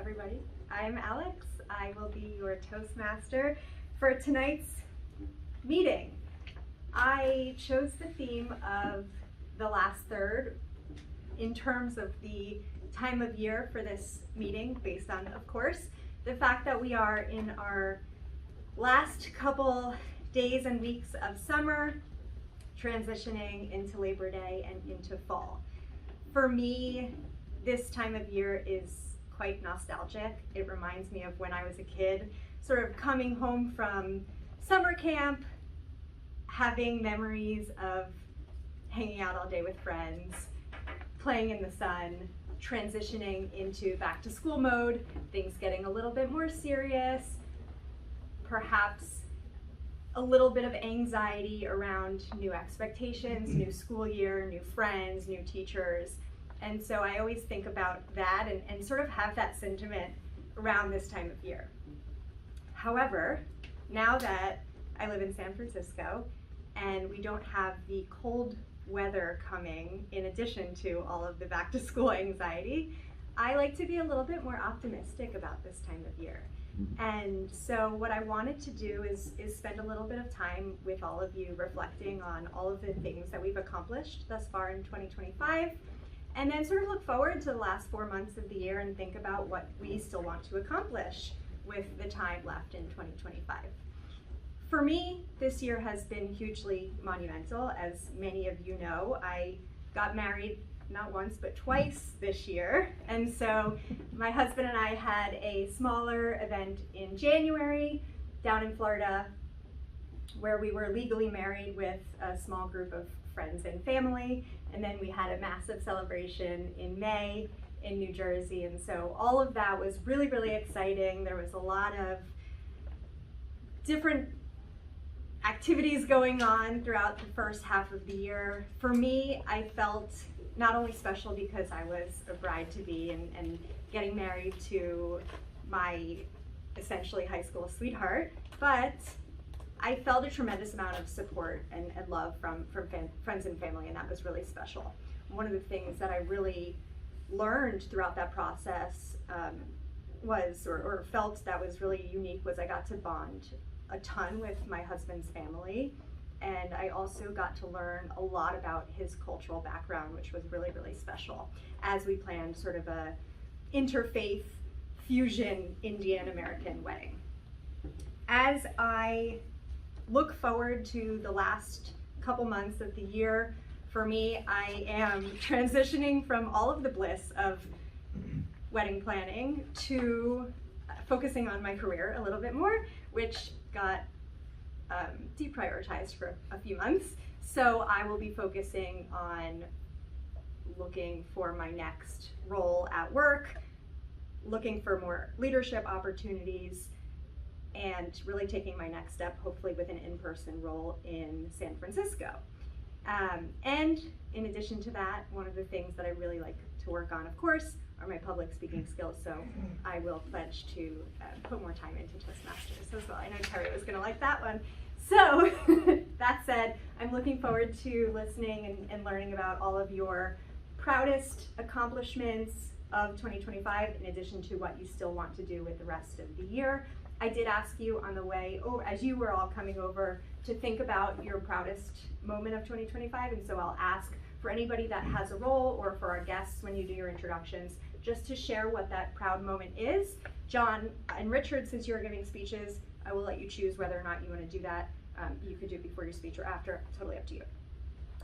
everybody. I'm Alex. I will be your Toastmaster for tonight's meeting. I chose the theme of the last third in terms of the time of year for this meeting, based on, of course, the fact that we are in our last couple days and weeks of summer, transitioning into Labor Day and into fall. For me, this time of year is quite nostalgic. It reminds me of when I was a kid, sort of coming home from summer camp, having memories of hanging out all day with friends, playing in the sun, transitioning into back to school mode, things getting a little bit more serious, perhaps a little bit of anxiety around new expectations, new school year, new friends, new teachers. And so I always think about that and sort of have that sentiment around this time of year. However, now that I live in San Francisco and we don't have the cold weather coming in addition to all of the back to school anxiety, I like to be a little bit more optimistic about this time of year. And so what I wanted to do is spend a little bit of time with all of you reflecting on all of the things that we've accomplished thus far in 2025, and then sort of look forward to the last 4 months of the year and think about what we still want to accomplish with the time left in 2025. For me, this year has been hugely monumental. As many of you know, I got married not once, but twice this year. And so my husband and I had a smaller event in January down in Florida where we were legally married with a small group of friends and family. And then we had a massive celebration in May in New Jersey. And so all of that was really, really exciting. There was a lot of different activities going on throughout the first half of the year. For me, I felt not only special because I was a bride-to-be and getting married to my essentially high school sweetheart, but I felt a tremendous amount of support and love from friends and family, and that was really special. One of the things that I really learned throughout that process or felt that was really unique was I got to bond a ton with my husband's family. And I also got to learn a lot about his cultural background, which was really, really special as we planned sort of a interfaith fusion Indian American wedding. As I look forward to the last couple months of the year, for me, I am transitioning from all of the bliss of wedding planning to focusing on my career a little bit more, which got deprioritized for a few months. So I will be focusing on looking for my next role at work, looking for more leadership opportunities, and really taking my next step, hopefully with an in-person role in San Francisco. And in addition to that, one of the things that I really like to work on, of course, are my public speaking skills. So I will pledge to put more time into Toastmasters as well. I know Terry was gonna like that one. So that said, I'm looking forward to listening and learning about all of your proudest accomplishments of 2025, in addition to what you still want to do with the rest of the year. I did ask you on the way, as you were all coming over, to think about your proudest moment of 2025, and so I'll ask for anybody that has a role, or for our guests when you do your introductions, just to share what that proud moment is. John and Richard, since you're giving speeches, I will let you choose whether or not you want to do that. You could do it before your speech or after, totally up to you.